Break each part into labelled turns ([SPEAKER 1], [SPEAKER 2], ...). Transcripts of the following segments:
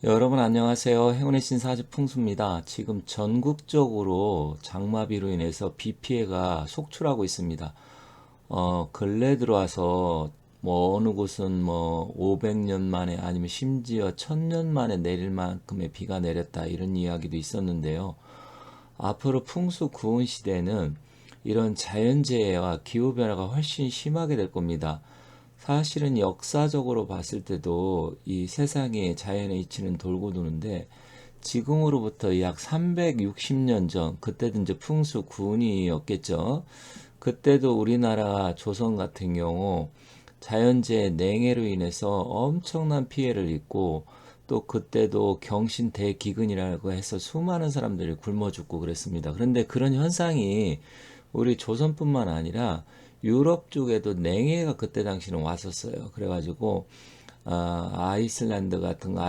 [SPEAKER 1] 여러분 안녕하세요. 행운의 신사지 풍수입니다. 지금 전국적으로 장마비로 인해서 비 피해가 속출하고 있습니다. 근래 들어와서 뭐 어느 곳은 뭐 500년 만에 아니면 심지어 1000년 만에 내릴 만큼의 비가 내렸다 이런 이야기도 있었는데요. 앞으로 풍수 구은 시대는 이런 자연재해와 기후변화가 훨씬 심하게 될 겁니다. 사실은 역사적으로 봤을 때도 이 세상에 자연의 이치는 돌고 도는데 지금으로부터 약 360년 전, 그때도 이제 풍수 구운이었겠죠. 그때도 우리나라 조선 같은 경우 자연재해 냉해로 인해서 엄청난 피해를 입고 또 그때도 경신 대기근이라고 해서 수많은 사람들이 굶어 죽고 그랬습니다. 그런데 그런 현상이 우리 조선뿐만 아니라 유럽 쪽에도 냉해가 그때 당시는 왔었어요. 그래가지고 아이슬란드 같은 거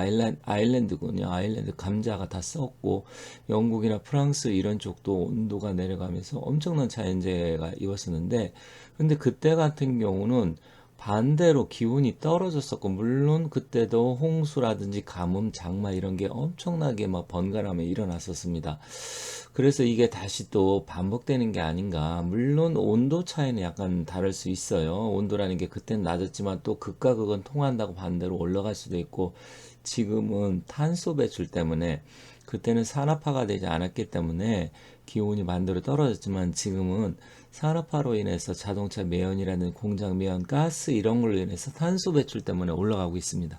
[SPEAKER 1] 아일랜드군요. 아일랜드 감자가 다 썩고 영국이나 프랑스 이런 쪽도 온도가 내려가면서 엄청난 자연재해가 이었었는데 근데 그때 같은 경우는 반대로 기온이 떨어졌었고 물론 그때도 홍수라든지 가뭄, 장마 이런 게 엄청나게 막 번갈아가며 일어났었습니다. 그래서 이게 다시 또 반복되는 게 아닌가. 물론 온도 차이는 약간 다를 수 있어요. 온도라는 게 그때는 낮았지만 또 극과 극은 통한다고 반대로 올라갈 수도 있고 지금은 탄소 배출 때문에 그때는 산업화가 되지 않았기 때문에 기온이 반대로 떨어졌지만 지금은 산업화로 인해서 자동차 매연이라는 공장 매연, 가스 이런 걸로 인해서 탄소 배출 때문에 올라가고 있습니다.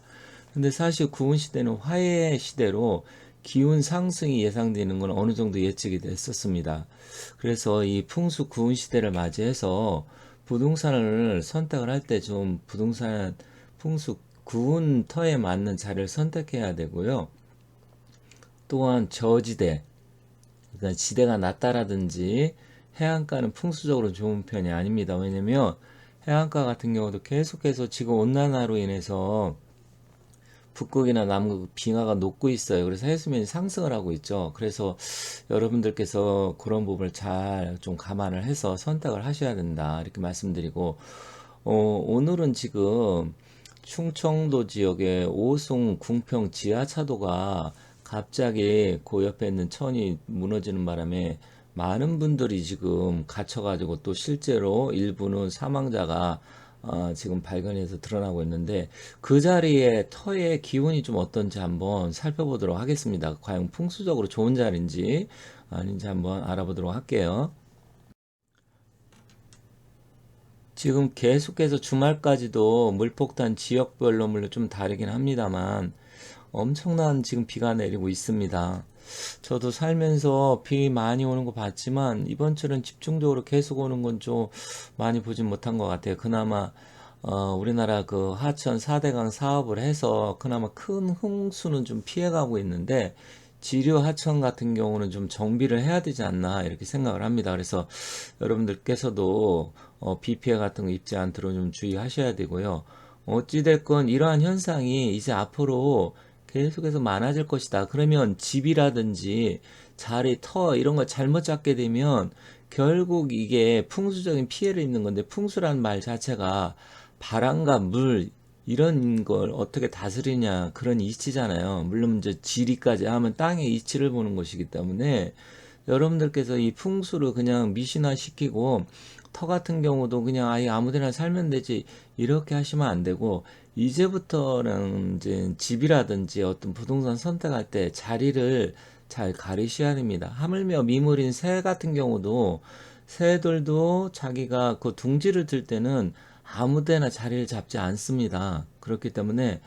[SPEAKER 1] 근데 사실 구은 시대는 화해 시대로 기온 상승이 예상되는 건 어느 정도 예측이 됐었습니다. 그래서 이 풍수 구은 시대를 맞이해서 부동산을 선택을 할 때 좀 부동산 풍수 구은 터에 맞는 자리를 선택해야 되고요. 또한 저지대, 그러니까 지대가 낮다라든지 해안가는 풍수적으로 좋은 편이 아닙니다. 왜냐면 해안가 같은 경우도 계속해서 지금 온난화로 인해서 북극이나 남극 빙하가 녹고 있어요. 그래서 해수면이 상승을 하고 있죠. 그래서 여러분들께서 그런 부분을 잘 좀 감안을 해서 선택을 하셔야 된다. 이렇게 말씀드리고, 오늘은 지금 충청도 지역의 오송 궁평 지하차도가 갑자기 그 옆에 있는 천이 무너지는 바람에 많은 분들이 지금 갇혀가지고 또 실제로 일부는 사망자가 지금 발견해서 드러나고 있는데 그 자리에 터의 기운이 좀 어떤지 한번 살펴보도록 하겠습니다. 과연 풍수적으로 좋은 자리인지 아닌지 한번 알아보도록 할게요. 지금 계속해서 주말까지도 물폭탄 지역별로 물론 좀 다르긴 합니다만 엄청난 지금 비가 내리고 있습니다. 저도 살면서 비 많이 오는 거 봤지만 이번 주는 집중적으로 계속 오는 건 좀 많이 보진 못한 것 같아요. 그나마 우리나라 그 하천 4대강 사업을 해서 그나마 큰 홍수는 좀 피해가고 있는데 지류 하천 같은 경우는 좀 정비를 해야 되지 않나 이렇게 생각을 합니다. 그래서 여러분들께서도 비 피해 같은 거 입지 않도록 좀 주의하셔야 되고요. 어찌됐건 이러한 현상이 이제 앞으로 계속해서 많아질 것이다. 그러면 집이라든지 자리, 터 이런 거 잘못 잡게 되면 결국 이게 풍수적인 피해를 입는 건데 풍수라는 말 자체가 바람과 물 이런 걸 어떻게 다스리냐 그런 이치잖아요. 물론 이제 지리까지 하면 땅의 이치를 보는 것이기 때문에 여러분들께서 이 풍수를 그냥 미신화시키고 터 같은 경우도 그냥 아예 아무데나 살면 되지 이렇게 하시면 안 되고 이제부터는 이제 집이라든지 어떤 부동산 선택할 때 자리를 잘 가리셔야 됩니다. 하물며 미물인 새 같은 경우도 새들도 자기가 그 둥지를 들 때는 아무데나 자리를 잡지 않습니다. 그렇기 때문에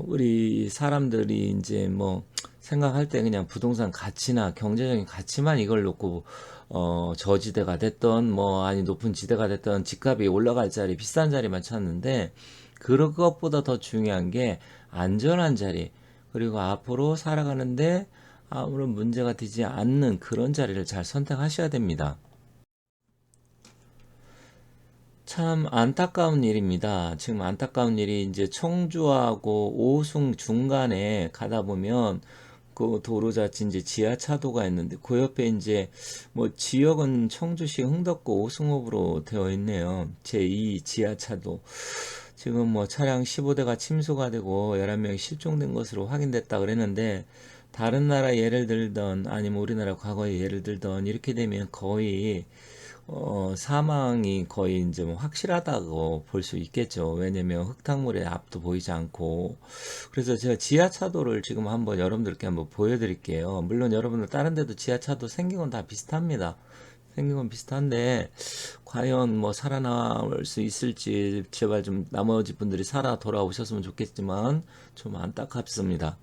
[SPEAKER 1] 우리 사람들이 이제 뭐 생각할 때 그냥 부동산 가치나 경제적인 가치만 이걸 놓고 저지대가 됐던 뭐 아니 높은 지대가 됐던 집값이 올라갈 자리 비싼 자리만 찾는데 그것보다 더 중요한 게 안전한 자리 그리고 앞으로 살아가는데 아무런 문제가 되지 않는 그런 자리를 잘 선택하셔야 됩니다. 참 안타까운 일입니다. 지금 안타까운 일이 이제 청주하고 오송 중간에 가다 보면 그 도로 자체 이제 지하차도가 있는데 그 옆에 이제 뭐 지역은 청주시 흥덕구 오송읍으로 되어 있네요. 제2 지하차도. 지금 뭐 차량 15대가 침수가 되고 11명이 실종된 것으로 확인됐다 그랬는데, 다른 나라 예를 들던 아니면 우리나라 과거의 예를 들던 이렇게 되면 거의 사망이 거의 이제 뭐 확실하다고 볼 수 있겠죠. 왜냐면 흙탕물의 앞도 보이지 않고. 그래서 제가 지하차도를 지금 한번 여러분들께 한번 보여드릴게요. 물론 여러분들 다른 데도 지하차도 생긴 건 다 비슷합니다. 생긴 건 비슷한데 과연 뭐 살아남을 수 있을지, 제발 좀 나머지 분들이 살아 돌아오셨으면 좋겠지만 좀 안타깝습니다.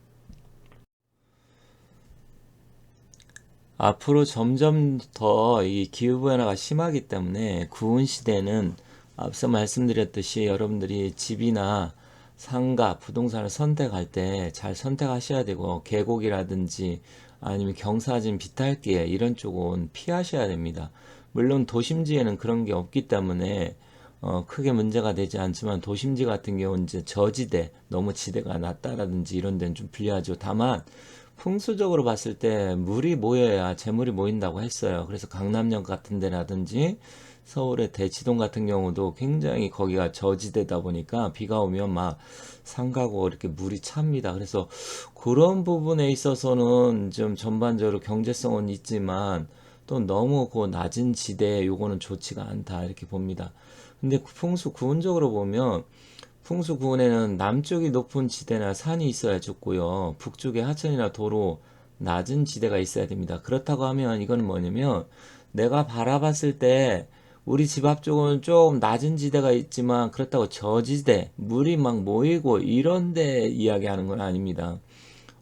[SPEAKER 1] 앞으로 점점 더 이 기후변화가 심하기 때문에 구은 시대는 앞서 말씀드렸듯이 여러분들이 집이나 상가, 부동산을 선택할 때 잘 선택하셔야 되고, 계곡이라든지 아니면 경사진, 비탈길 이런 쪽은 피하셔야 됩니다. 물론 도심지에는 그런 게 없기 때문에 크게 문제가 되지 않지만, 도심지 같은 경우는 이제 저지대, 너무 지대가 낮다라든지 이런 데는 좀 불리하죠. 다만 풍수적으로 봤을 때 물이 모여야 재물이 모인다고 했어요. 그래서 강남역 같은 데라든지 서울의 대치동 같은 경우도 굉장히 거기가 저지대다 보니까 비가 오면 막 상가고 이렇게 물이 찹니다. 그래서 그런 부분에 있어서는 좀 전반적으로 경제성은 있지만 또 너무 그 낮은 지대 요거는 좋지가 않다 이렇게 봅니다. 근데 풍수 구운적으로 보면, 풍수구원에는 남쪽이 높은 지대나 산이 있어야 좋고요. 북쪽에 하천이나 도로, 낮은 지대가 있어야 됩니다. 그렇다고 하면 이건 뭐냐면, 내가 바라봤을 때 우리 집 앞쪽은 좀 낮은 지대가 있지만 그렇다고 저지대, 물이 막 모이고 이런 데 이야기하는 건 아닙니다.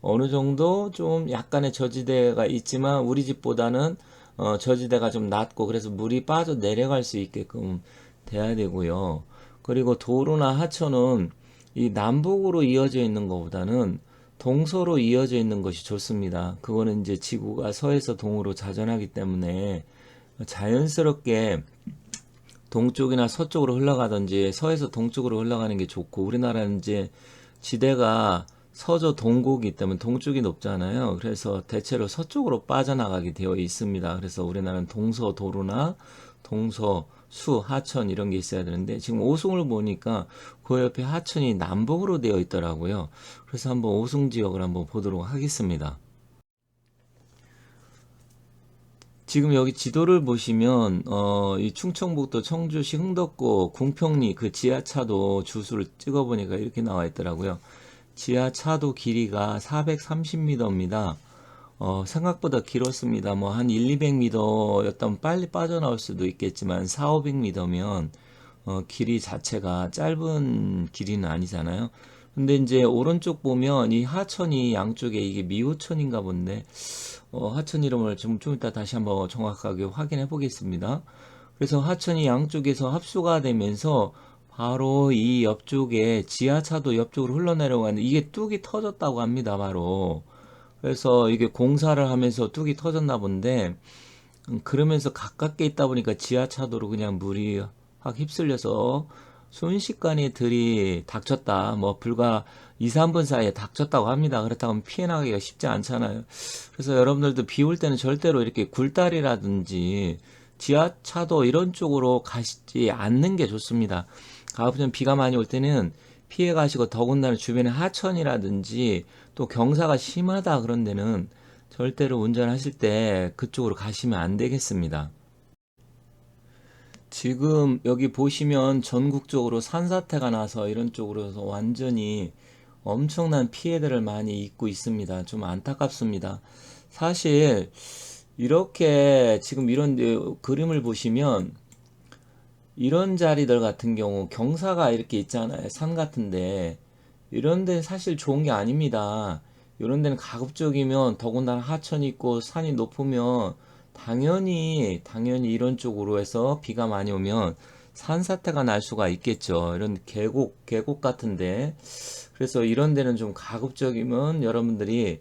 [SPEAKER 1] 어느 정도 좀 약간의 저지대가 있지만 우리 집보다는 저지대가 좀 낮고, 그래서 물이 빠져 내려갈 수 있게끔 돼야 되고요. 그리고 도로나 하천은 이 남북으로 이어져 있는 것보다는 동서로 이어져 있는 것이 좋습니다. 그거는 이제 지구가 서에서 동으로 자전하기 때문에 자연스럽게 동쪽이나 서쪽으로 흘러가든지 서에서 동쪽으로 흘러가는 게 좋고, 우리나라는 이제 지대가 서저 동고기 때문에 동쪽이 높잖아요. 그래서 대체로 서쪽으로 빠져나가게 되어 있습니다. 그래서 우리나라는 동서도로나 동서수, 하천 이런 게 있어야 되는데, 지금 오송을 보니까 그 옆에 하천이 남북으로 되어 있더라고요. 그래서 한번 오송 지역을 한번 보도록 하겠습니다. 지금 여기 지도를 보시면 이 충청북도 청주시 흥덕구 궁평리 그 지하차도 주소를 찍어보니까 이렇게 나와 있더라고요. 지하차도 길이가 430m입니다. 생각보다 길었습니다. 뭐 한 1, 200m였다면 빨리 빠져나올 수도 있겠지만 4, 500m면 길이 자체가 짧은 길이는 아니잖아요. 근데 이제 오른쪽 보면 이 하천이 양쪽에, 이게 미호천인가 본데 하천 이름을 좀 이따 다시 한번 정확하게 확인해 보겠습니다. 그래서 하천이 양쪽에서 합수가 되면서 바로 이 옆쪽에 지하차도 옆쪽으로 흘러내려가는, 이게 뚝이 터졌다고 합니다, 바로. 그래서 이게 공사를 하면서 뚝이 터졌나 본데, 그러면서 가깝게 있다 보니까 지하차도로 그냥 물이 확 휩쓸려서 순식간에 들이 닥쳤다. 뭐 불과 2, 3분 사이에 닥쳤다고 합니다. 그렇다고 하면 피해 나가기가 쉽지 않잖아요. 그래서 여러분들도 비 올 때는 절대로 이렇게 굴다리라든지 지하차도 이런 쪽으로 가시지 않는 게 좋습니다. 가급적 비가 많이 올 때는 피해 가시고, 더군다나 주변에 하천이라든지 또 경사가 심하다 그런 데는 절대로 운전하실 때 그쪽으로 가시면 안 되겠습니다. 지금 여기 보시면 전국적으로 산사태가 나서 이런 쪽으로서 완전히 엄청난 피해들을 많이 입고 있습니다. 좀 안타깝습니다. 사실 이렇게 지금 이런 그림을 보시면, 이런 자리들 같은 경우 경사가 이렇게 있잖아요. 산 같은데 이런 데 사실 좋은 게 아닙니다. 이런 데는 가급적이면, 더군다나 하천이 있고 산이 높으면 당연히 이런 쪽으로 해서 비가 많이 오면 산사태가 날 수가 있겠죠. 이런 계곡 같은데. 그래서 이런 데는 좀 가급적이면 여러분들이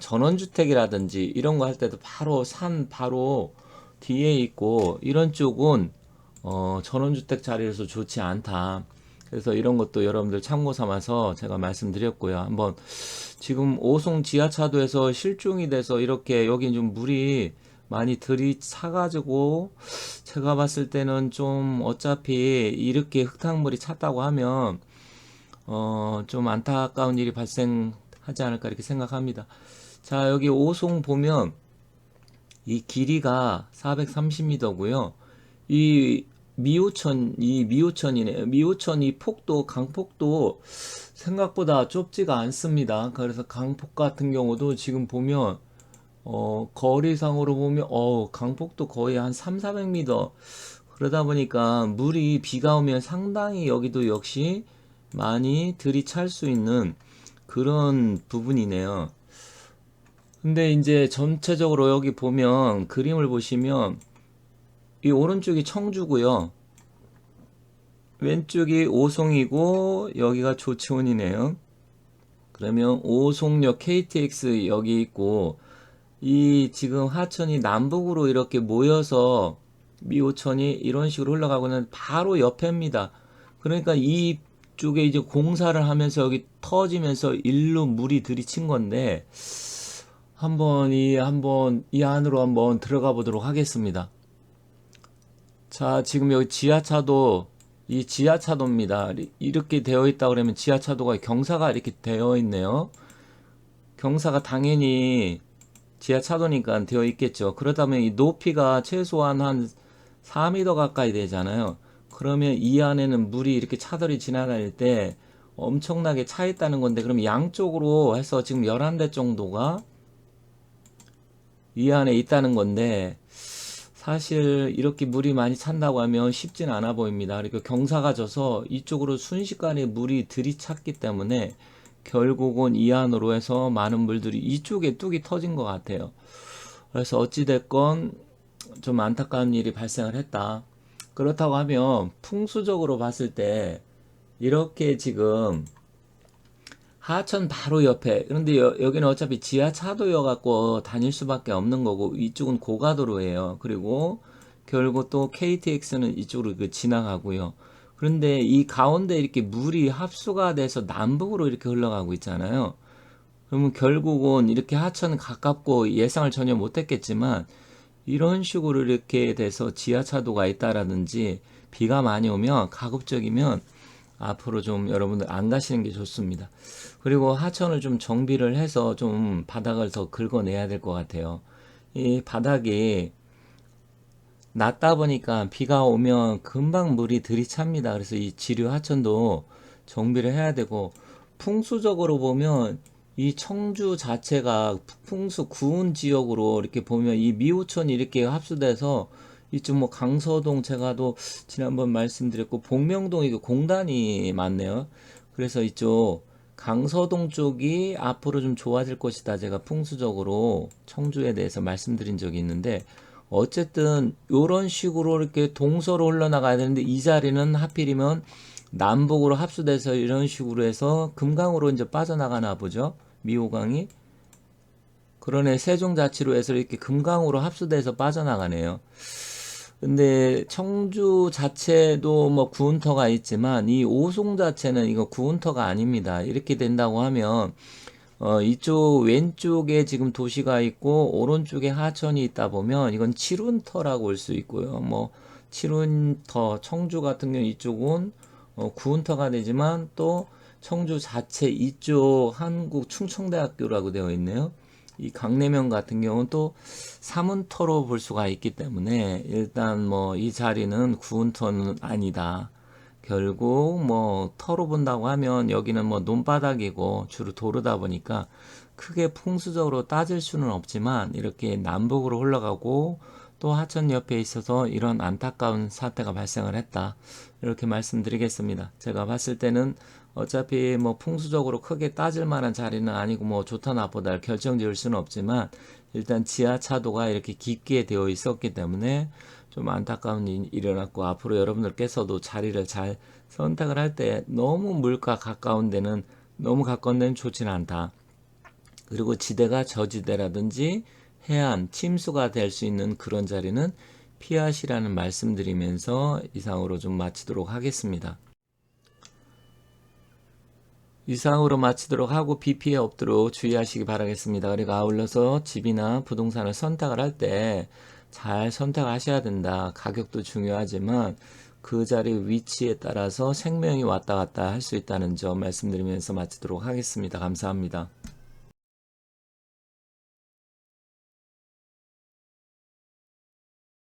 [SPEAKER 1] 전원주택이라든지 이런 거 할 때도 바로 산 바로 뒤에 있고, 이런 쪽은 전원주택 자리에서 좋지 않다. 그래서 이런 것도 여러분들 참고 삼아서 제가 말씀드렸고요. 한번 지금 오송 지하차도에서 실종이 돼서 이렇게 여기 좀 물이 많이 들이차가지고 제가 봤을 때는 좀 어차피 이렇게 흙탕물이 찼다고 하면 좀 안타까운 일이 발생하지 않을까 이렇게 생각합니다. 자, 여기 오송 보면 이 길이가 430m고요. 이 미호천이네요. 미호천 이 폭도, 강폭도 생각보다 좁지가 않습니다. 그래서 강폭 같은 경우도 지금 보면, 거리상으로 보면, 강폭도 거의 한 3, 400m. 그러다 보니까 물이 비가 오면 상당히 여기도 역시 많이 들이찰 수 있는 그런 부분이네요. 근데 이제 전체적으로 여기 보면 그림을 보시면 이 오른쪽이 청주고요. 왼쪽이 오송이고 여기가 조치원이네요. 그러면 오송역 KTX 여기 있고 이 지금 하천이 남북으로 이렇게 모여서 미호천이 이런 식으로 흘러가고는 바로 옆입니다. 그러니까 이쪽에 이제 공사를 하면서 여기 터지면서 일로 물이 들이친 건데 한번 이 안으로 한번 들어가 보도록 하겠습니다. 자, 지금 여기 지하차도, 이 지하차도입니다. 이렇게 되어 있다 그러면 지하차도가 경사가 이렇게 되어 있네요. 경사가 당연히 지하차도니까 되어 있겠죠. 그렇다면 이 높이가 최소한 한 4m 가까이 되잖아요. 그러면 이 안에는 물이 이렇게 차들이 지나다닐 때 엄청나게 차 있다는 건데, 그럼 양쪽으로 해서 지금 11대 정도가 이 안에 있다는 건데, 사실 이렇게 물이 많이 찬다고 하면 쉽진 않아 보입니다. 그리고 경사가 져서 이쪽으로 순식간에 물이 들이찼기 때문에 결국은 이 안으로 해서 많은 물들이 이쪽에 뚝이 터진 것 같아요. 그래서 어찌됐건 좀 안타까운 일이 발생을 했다. 그렇다고 하면 풍수적으로 봤을 때 이렇게 지금 하천 바로 옆에, 그런데 여기는 어차피 지하차도여 갖고 다닐 수밖에 없는 거고 이쪽은 고가도로예요. 그리고 결국 또 KTX는 이쪽으로 지나가고요. 그런데 이 가운데 이렇게 물이 합수가 돼서 남북으로 이렇게 흘러가고 있잖아요. 그러면 결국은 이렇게 하천 가깝고 예상을 전혀 못했겠지만 이런 식으로 이렇게 돼서 지하차도가 있다라든지 비가 많이 오면 가급적이면 앞으로 좀 여러분들 안 가시는 게 좋습니다. 그리고 하천을 좀 정비를 해서 좀 바닥을 더 긁어내야 될 것 같아요. 이 바닥이 낮다 보니까 비가 오면 금방 물이 들이찹니다. 그래서 이 지류 하천도 정비를 해야 되고, 풍수적으로 보면 이 청주 자체가 풍수 구은 지역으로 이렇게 보면 이 미호천이 이렇게 합수돼서 이쪽 뭐 강서동 제가도 지난번 말씀드렸고 복명동 이거 공단이 많네요. 그래서 이쪽 강서동 쪽이 앞으로 좀 좋아질 것이다. 제가 풍수적으로 청주에 대해서 말씀드린 적이 있는데 어쨌든 이런 식으로 이렇게 동서로 흘러나가야 되는데 이 자리는 하필이면 남북으로 합수돼서 이런 식으로 해서 금강으로 이제 빠져나가나 보죠. 미호강이. 그러네. 세종자치로 해서 이렇게 금강으로 합수돼서 빠져나가네요. 근데 청주 자체도 뭐 구운터가 있지만 이 오송 자체는 이거 구운터가 아닙니다. 이렇게 된다고 하면 이쪽 왼쪽에 지금 도시가 있고 오른쪽에 하천이 있다 보면 이건 칠운터라고 볼 수 있고요. 뭐 칠운터 청주 같은 경우 이쪽은 구운터가 되지만 또 청주 자체 이쪽 한국 충청대학교라고 되어 있네요. 이 강내면 같은 경우는 또 삼운터로 볼 수가 있기 때문에 일단 뭐 이 자리는 구운터는 아니다. 결국 뭐 터로 본다고 하면 여기는 뭐 논바닥이고 주로 도로다 보니까 크게 풍수적으로 따질 수는 없지만 이렇게 남북으로 흘러가고 또 하천 옆에 있어서 이런 안타까운 사태가 발생을 했다. 이렇게 말씀드리겠습니다. 제가 봤을 때는 어차피 뭐 풍수적으로 크게 따질 만한 자리는 아니고 뭐 좋다 나쁘다 결정 지을 수는 없지만 일단 지하차도가 이렇게 깊게 되어 있었기 때문에 좀 안타까운 일이 일어났고 앞으로 여러분들께서도 자리를 잘 선택을 할 때 너무 물가 가까운 데는 너무 가까운 데는 좋지는 않다. 그리고 지대가 저지대라든지 해안, 침수가 될 수 있는 그런 자리는 피하시라는 말씀드리면서 이상으로 좀 마치도록 하겠습니다. 이상으로 마치도록 하고 비 피해 없도록 주의하시기 바라겠습니다. 그리고 아울러서 집이나 부동산을 선택을 할 때 잘 선택하셔야 된다. 가격도 중요하지만 그 자리 위치에 따라서 생명이 왔다 갔다 할 수 있다는 점 말씀드리면서 마치도록 하겠습니다. 감사합니다.